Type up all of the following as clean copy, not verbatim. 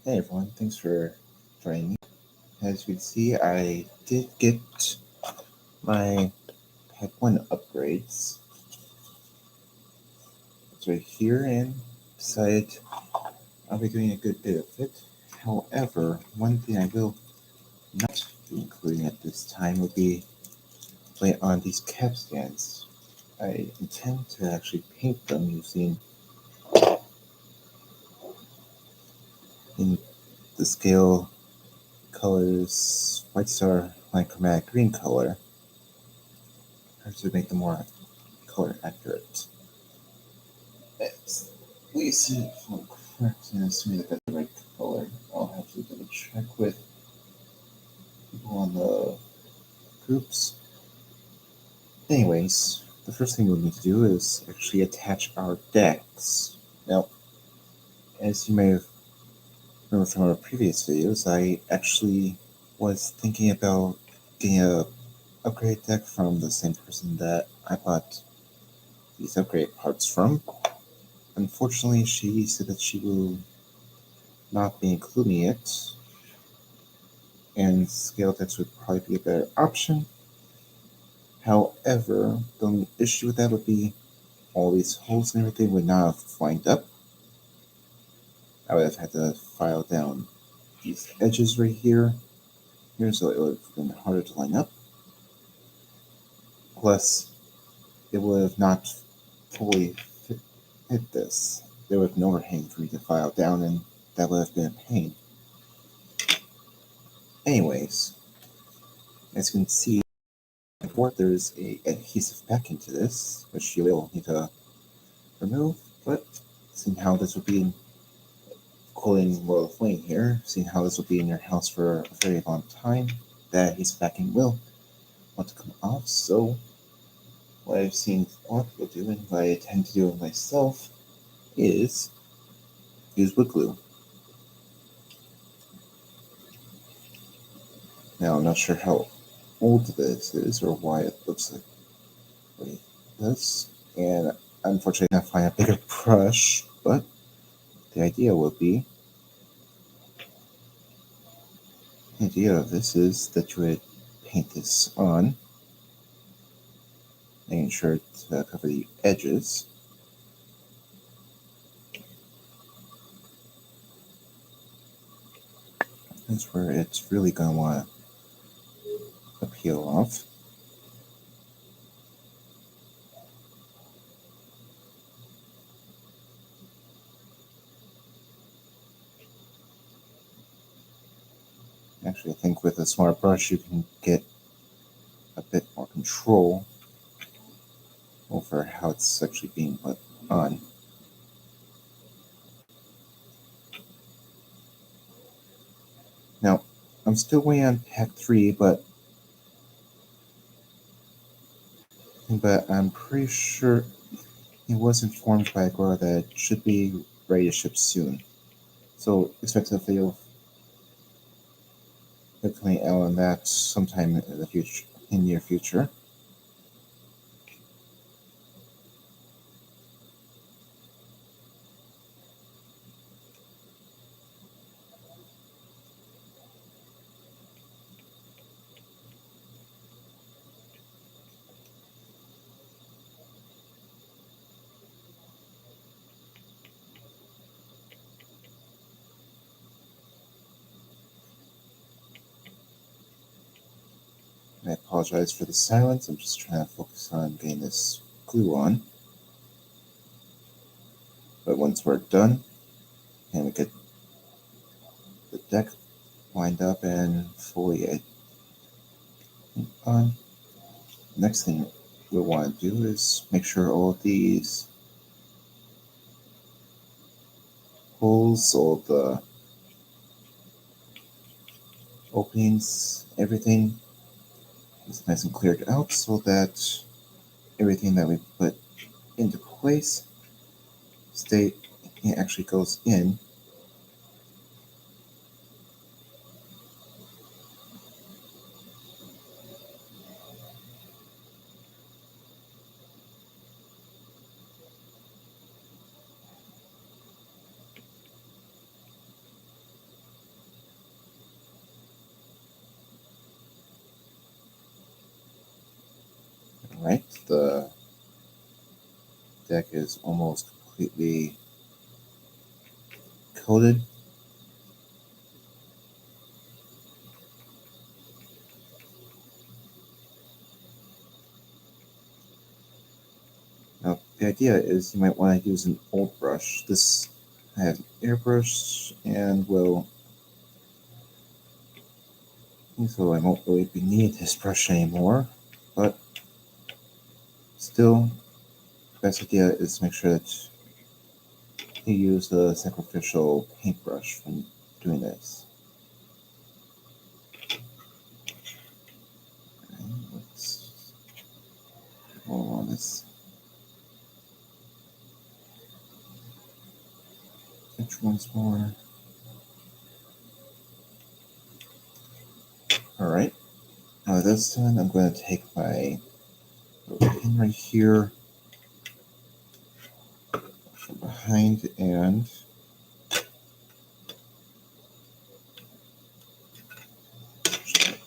Hey everyone, thanks for joining me. As you can see, I did get my Pack 1 upgrades. It's right here and decided I'll be doing a good bit of it. However, one thing I will not be including at this time would be play on these cap stands. I intend to actually paint them using in the scale colors White Star Light Chromatic Green color to make them more color accurate. It's, we see it for correctness, we look at the right color. I'll have to double check with people on the groups. Anyways, the first thing we'll need to do is actually attach our decks. Now, as you may have remembered from our previous videos, I actually was thinking about getting a upgrade deck from the same person that I bought these upgrade parts from. Unfortunately, she said that she will not be including it, and scale decks would probably be a better option. However, the only issue with that would be all these holes and everything would not have lined up. I would have had to file down these edges right here, so it would have been harder to line up. Plus, it would have not fully hit this. There would have been overhang for me to file down, and that would have been a pain. Anyways, as you can see, there's a adhesive backing to this, which you will need to remove, but seeing how this would be quoting Royal Flame here, seeing how this will be in your house for a very long time, that his backing will want to come off. So what I've seen a lot of people do, and what I tend to do myself, is use wood glue. Now I'm not sure how old this is or why it looks like this, and unfortunately I can't find a bigger brush, but the idea would be the idea of this is that you would paint this on, making sure to cover the edges. That's where it's really going to want to peel off. Actually, I think with a smart brush you can get a bit more control over how it's actually being put on. Now, I'm still waiting on Pack 3, but I'm pretty sure it was informed by Agora that it should be ready to ship soon. So expect a video coming out on that sometime in the future, in near future. I apologize for the silence. I'm just trying to focus on getting this glue on. But once we're done, and we get the deck lined up and fully on, next thing we want to do is make sure all of these holes, all the openings, everything is nice and cleared out so that everything that we put into place it actually goes in. Alright, the deck is almost completely coated. Now, the idea is you might want to use an old brush. This has an airbrush and will, so I won't really need this brush anymore, but still, the best idea is to make sure that you use a sacrificial paintbrush when doing this. Okay, let's roll on this pitch once more. Alright, now this done, I'm going to take my little pin right here from behind and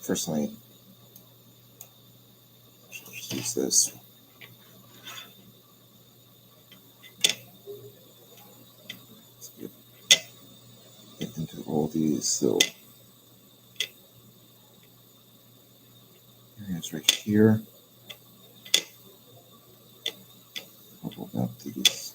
personally just use this. Let's get into all these little areas right here. I'll open up these.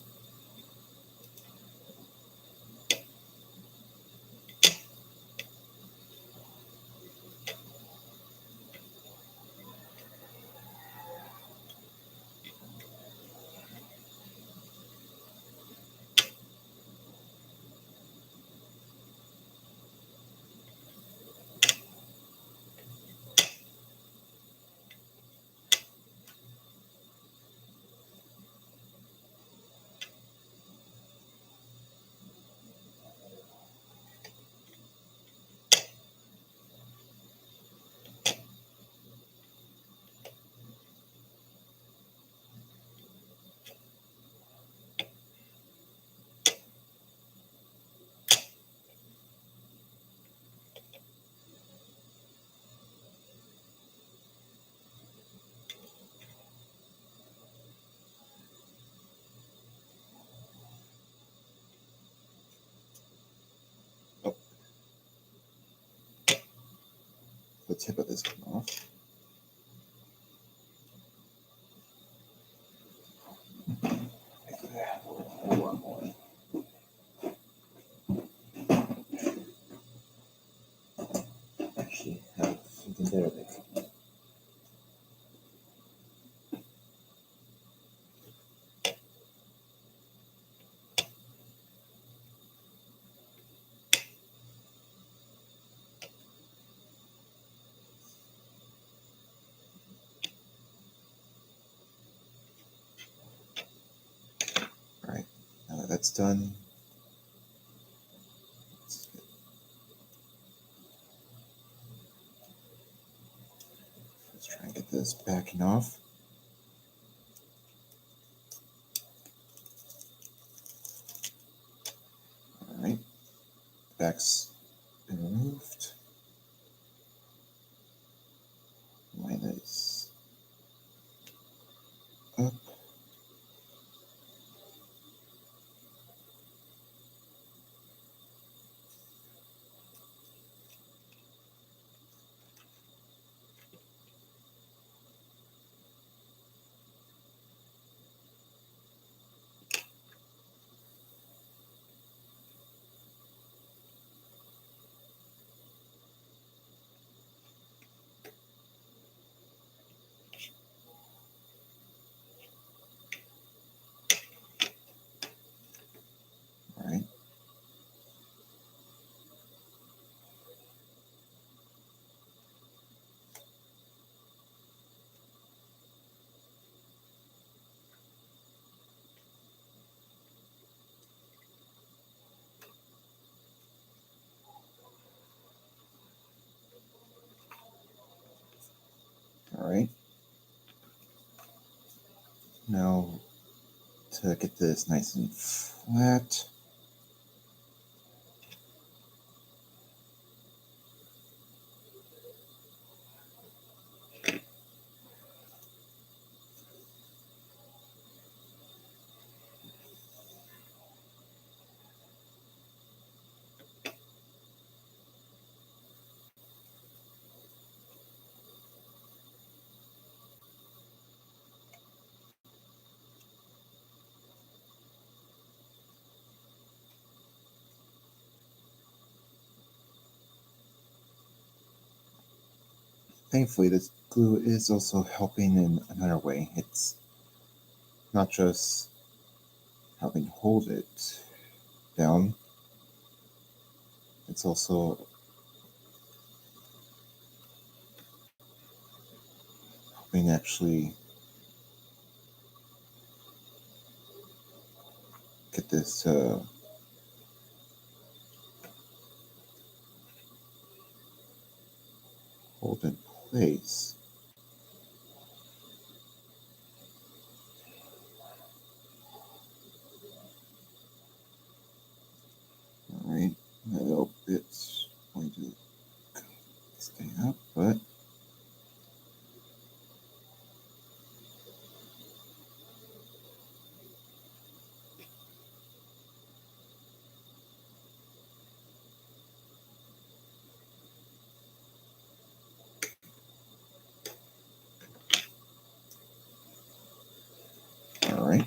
Oh, the tip of this came off. One more. Actually, have something there. Alright, now that that's done, let's try and get this backing off. Alright, back's been removed. Line this up. Alright. Alright. Now, to get this nice and flat, thankfully, this glue is also helping in another way. It's not just helping hold it down, it's also helping actually get this hold in place. Alright, a little bit's going to stay up, but alright.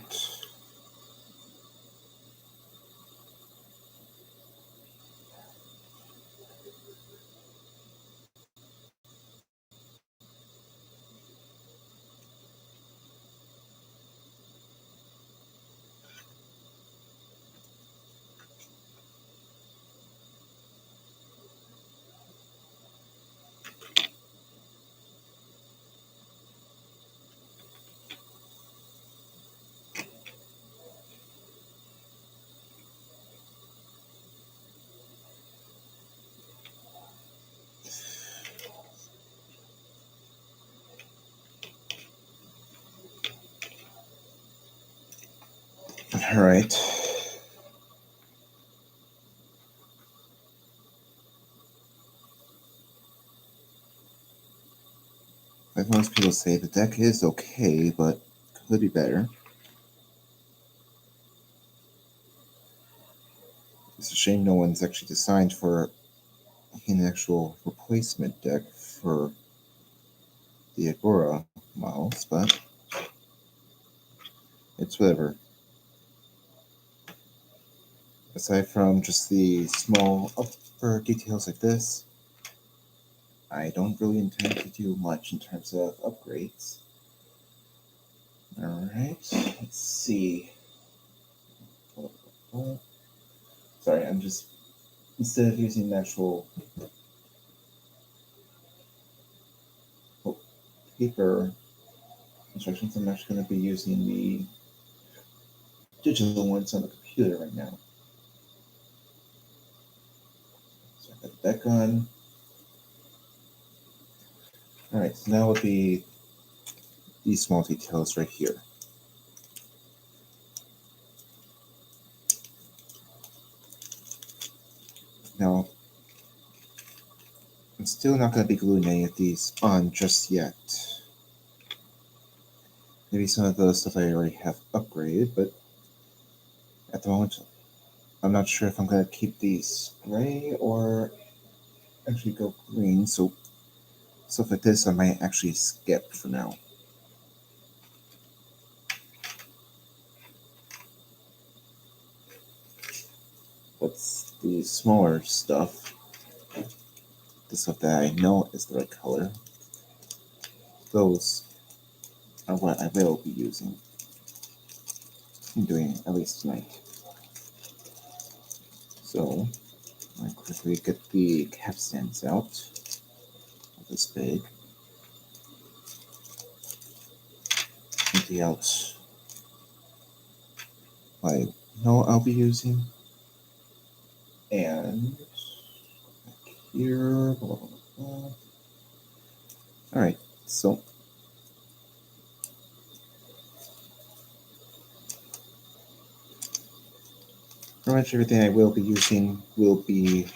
Alright. Like most people say, the deck is okay, but could be better. It's a shame no one's actually designed for an actual replacement deck for the Agora models, but it's whatever. Aside from just the small upper details like this, I don't really intend to do much in terms of upgrades. Alright, let's see. Sorry, I'm just, instead of using the actual paper instructions, I'm actually going to be using the digital ones on the computer right now. So I got that gun. Alright, so now would be these small details right here. Now, I'm still not going to be gluing any of these on just yet. Maybe some of those stuff I already have upgraded, but at the moment, I'm not sure if I'm going to keep these gray or actually go green, so stuff like this I might actually skip for now. But the smaller stuff, the stuff that I know is the right color, those are what I will be using. I'm doing at least tonight. So I quickly get the capstans out of this bag. Empty out what I know I'll be using. And back here, blah, blah, blah. Alright, so pretty much everything I will be using will be,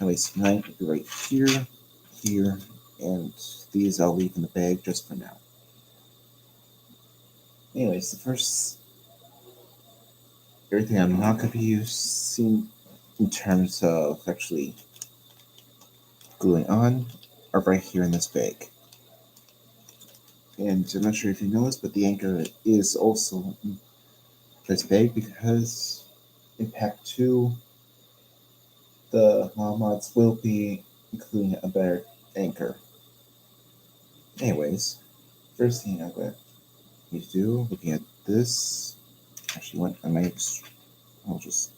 at least tonight, will be right here, here, and these I'll leave in the bag just for now. Anyways, the first, everything I'm not going to be using in terms of actually gluing on are right here in this bag. And I'm not sure if you noticed, but the anchor is also in this bag because in pack 2, the mods will be including a better anchor. Anyways, first thing I'm going to need to do, looking at this, actually, what I might, I'll just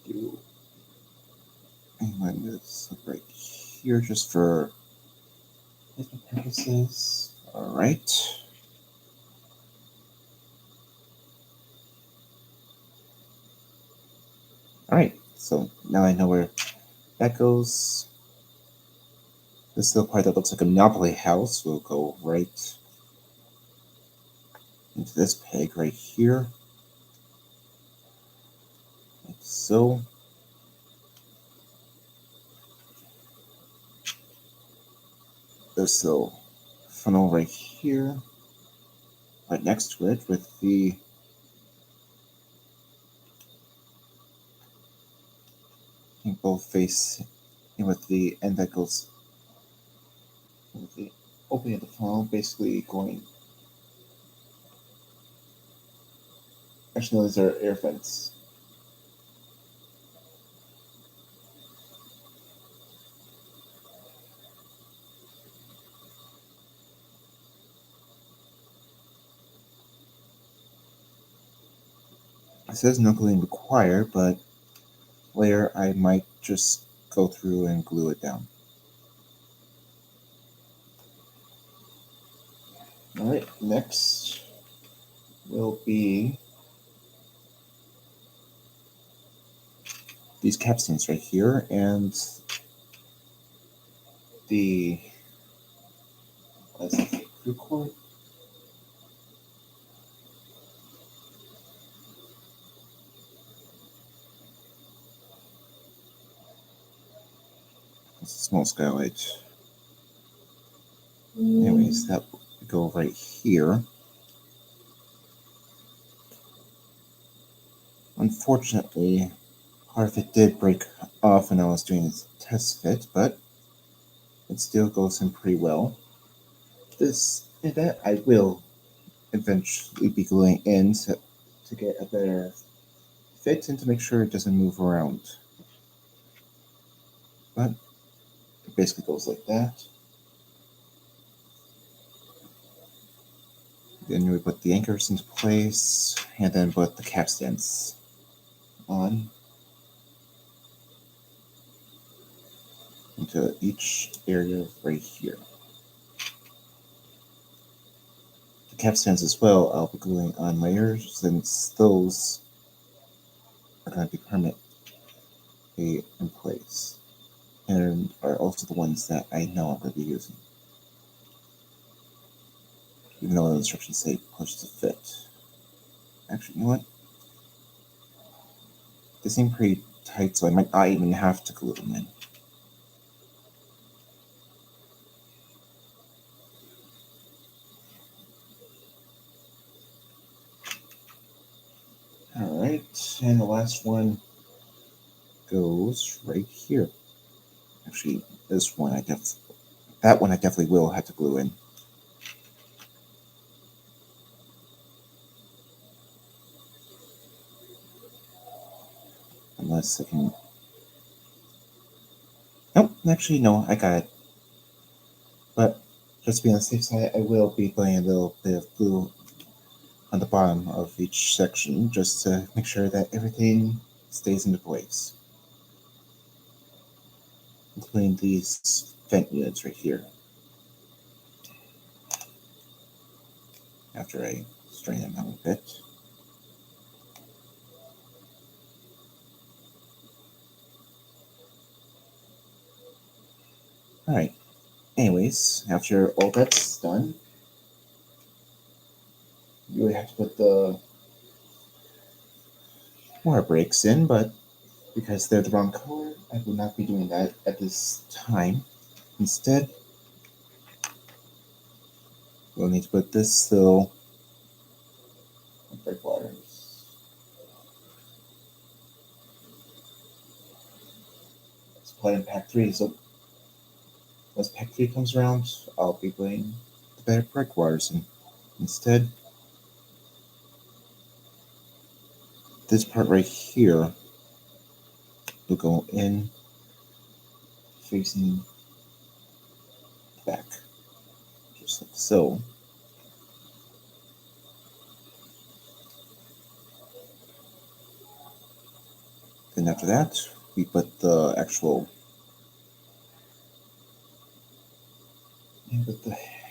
do, and line this up right here just for different purposes. All right. All right, so now I know where that goes. This little part that looks like a Monopoly house will go right into this peg right here, like so. This little funnel right here, right next to it with the both face and with the end that goes with the opening of the funnel, basically going. Actually, no, these are air vents. It says no gluing required, but later I might just go through and glue it down. Alright, next will be these capstans right here and the crew cord. It's a small skylight. Anyways, that will go right here. Unfortunately, part of it did break off when I was doing this test fit, but it still goes in pretty well. This and that I will eventually be gluing in to get a better fit and to make sure it doesn't move around. But it basically goes like that. Then we put the anchors into place and then put the capstans on into each area right here. The capstans as well, I'll be gluing on layers since those are going to be permanently in place and are also the ones that I know I'm going to be using. Even though the instructions say push to fit. Actually, you know what? They seem pretty tight, so I might not even have to glue them in. Alright, and the last one goes right here. Actually, this one that one I definitely will have to glue in. Unless I can. Nope, actually, no, I got it. But just to be on the safe side, I will be putting a little bit of glue on the bottom of each section just to make sure that everything stays into place, including these vent units right here. After I strain them out a bit. Alright, anyways, after all that's done, you would have to put the water brakes in, but because they're the wrong color, I will not be doing that at this time. Instead, we'll need to put this little brake waters. Let's play in pack 3. So once pack 3 comes around, I'll be putting the better brake waters in. Instead, this part right here will go in facing back, just like so. Then after that, we put the actual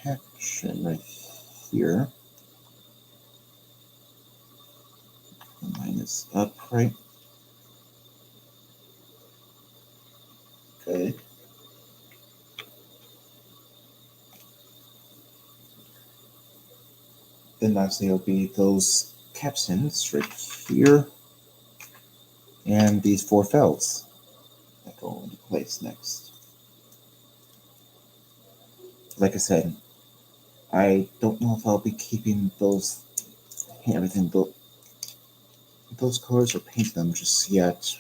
hatch in right here. Line this up right. Okay. Then lastly, it'll be those capstans right here, and these 4 fells that go into place next. Like I said, I don't know if I'll be keeping those everything those colors or paint them just yet.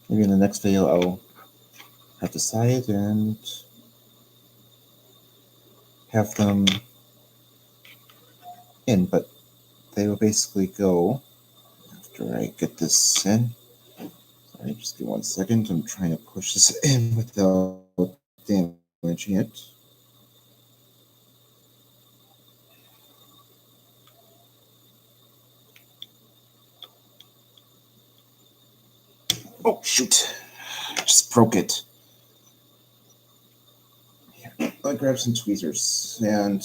Maybe in the next video I'll have to decide and have them in, but they will basically go after I get this in. Sorry, just give 1 second. I'm trying to push this in without damaging it. Oh shoot! I just broke it. Here, I'll grab some tweezers and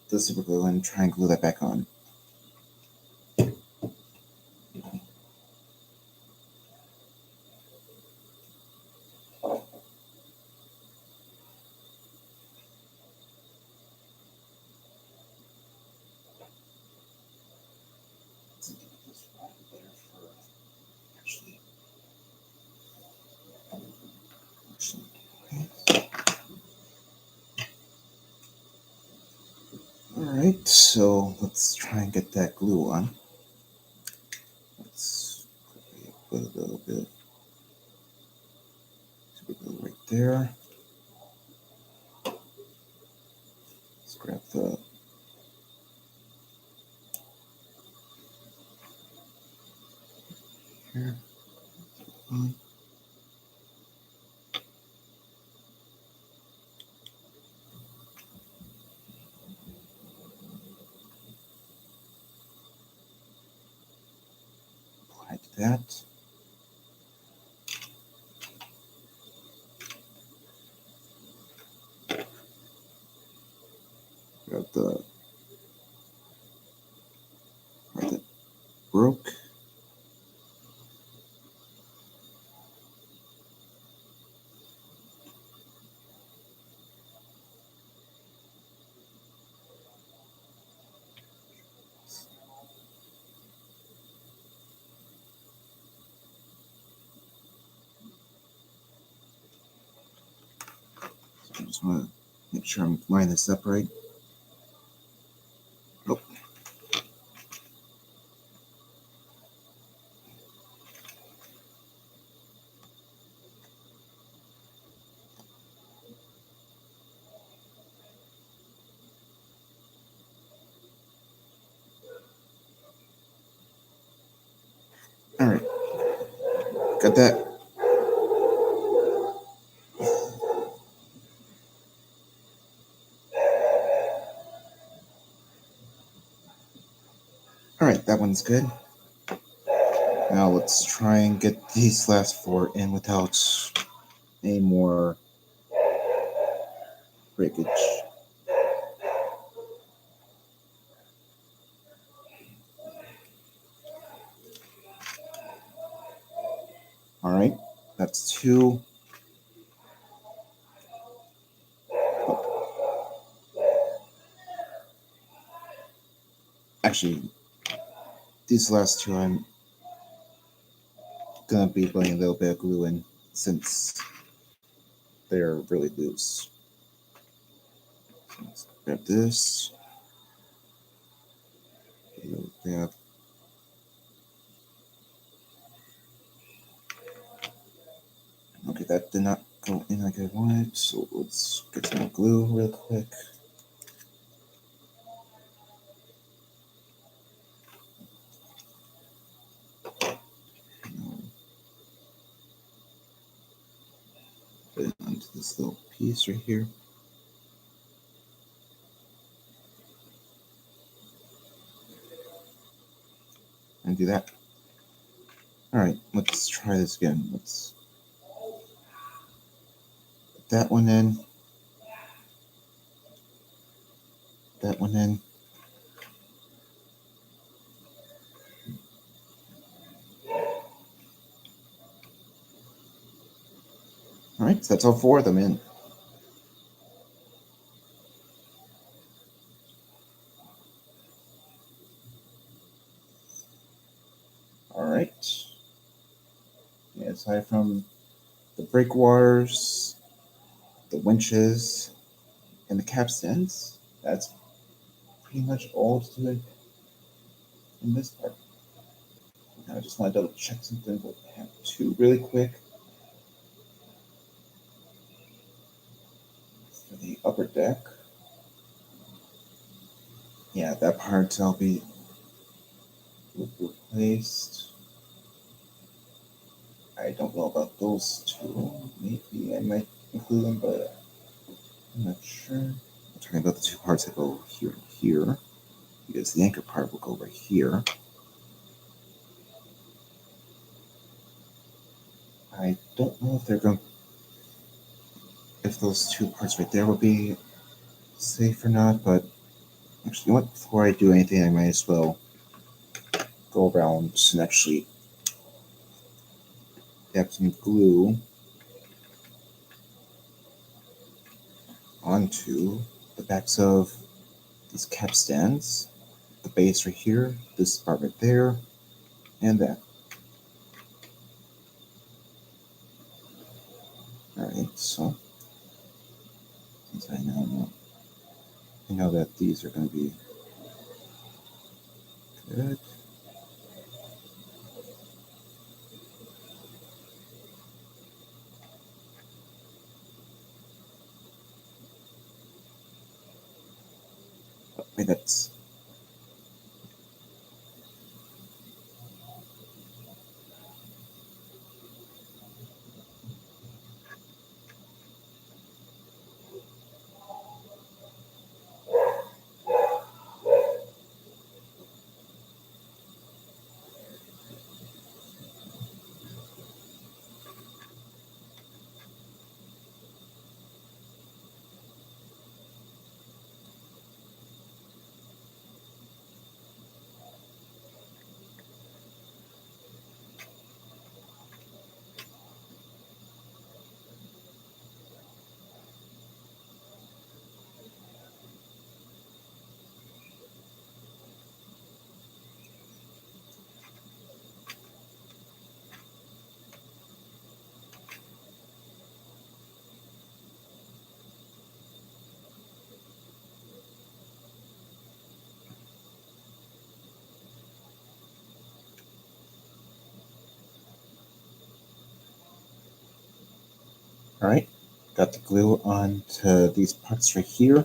the super glue and try and glue that back on. Alright, so let's try and get that glue on. Let's put a little bit of super glue right there. Let's grab the here. Apply that. Grab the part that broke. So I just want to make sure I'm lining this up right. Oh. Alright. Got that? Alright, that one's good. Now let's try and get these last 4 in without any more breakage. Alright, that's 2. Actually, these last 2 I'm gonna be putting a little bit of glue in since they're really loose. So let's grab this. Grab. Okay, that did not go in like I wanted, so let's get some more glue real quick. into this little piece right here. And do that. Alright, let's try this again. Let's put that one in. That one in. Alright, so that's all 4 of them in. Alright. Yeah, aside from the breakwaters, the winches, and the capstans, that's pretty much all to do in this part. Now I just want to double check something with Pack 2 really quick. For the upper deck. Yeah, that part will be replaced. I don't know about those two. Maybe I might include them, but I'm not sure. I'm talking about the 2 parts that go here and here, because the anchor part will go right here. I don't know if they're going, if those 2 parts right there will be safe or not, but actually, you know what? Before I do anything, I might as well go around and actually dab some glue onto the backs of these capstans, the base right here, this part right there, and that. Alright, so since I know that these are going to be good. Minutes. Alright, got the glue onto these parts right here.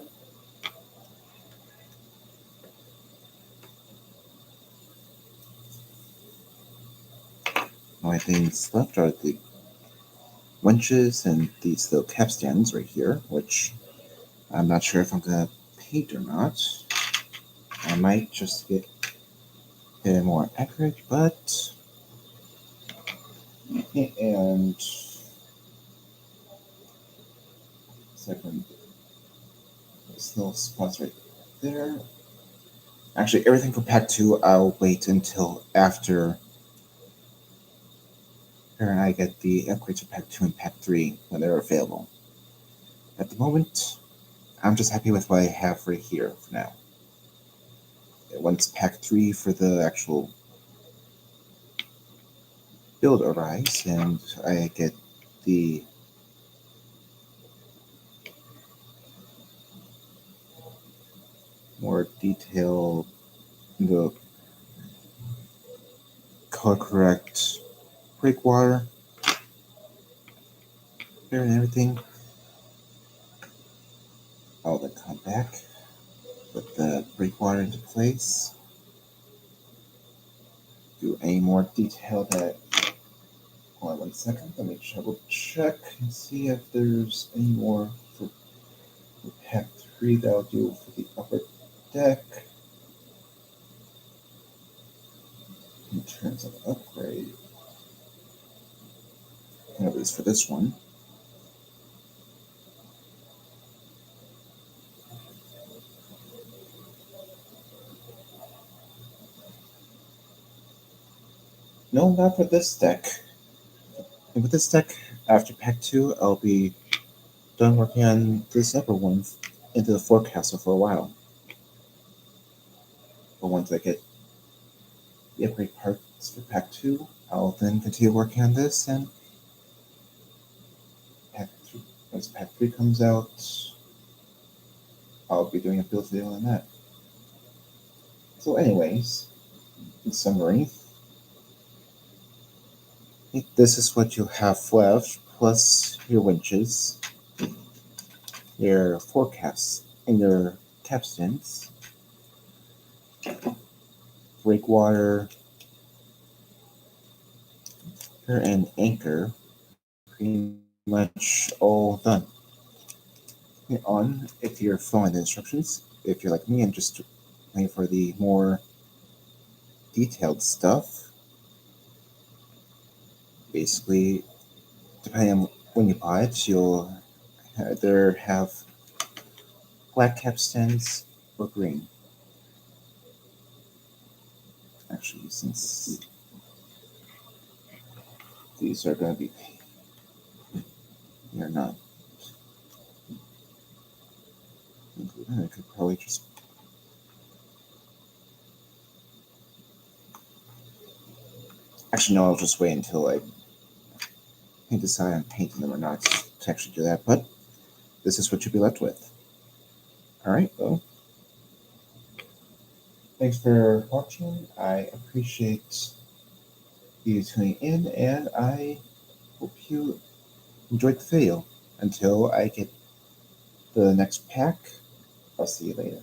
Only things left are the winches and these little capstans right here, which I'm not sure if I'm going to paint or not. I might just get it more accurate, but and second, those little spots right there. Actually, everything for pack 2, I'll wait until after her and I get the upgrades for pack 2 and pack 3 when they're available. At the moment, I'm just happy with what I have right here for now. Once pack 3 for the actual build arrives and I get the more detailed, the color correct breakwater there and everything, I'll then come back, put the breakwater into place, do any more detail that Hold on 1 second. Let me double check and see if there's any more for pack 3 that I'll do for the upper deck. In terms of upgrade, at least for this one. No, not for this deck. And with this deck, after pack 2, I'll be done working on this upper one into the forecastle for a while. But once I get the upgrade parts for pack 2, I'll then continue working on this, and pack 3, once pack 3 comes out, I'll be doing a build video on that. So anyways, in summary, this is what you have left, plus your winches, your forecasts, and your capstans, breakwater, and anchor, pretty much all done. On, if you're following the instructions, if you're like me and just waiting for the more detailed stuff, basically, depending on when you buy it, you'll either have black capstans or green. Actually, since these are going to be, they're not included, I could probably just actually no, I'll just wait until I decide on painting them or not to actually do that, but this is what you'll be left with. Alright, well, thanks for watching. I appreciate you tuning in, and I hope you enjoyed the video. Until I get the next pack, I'll see you later.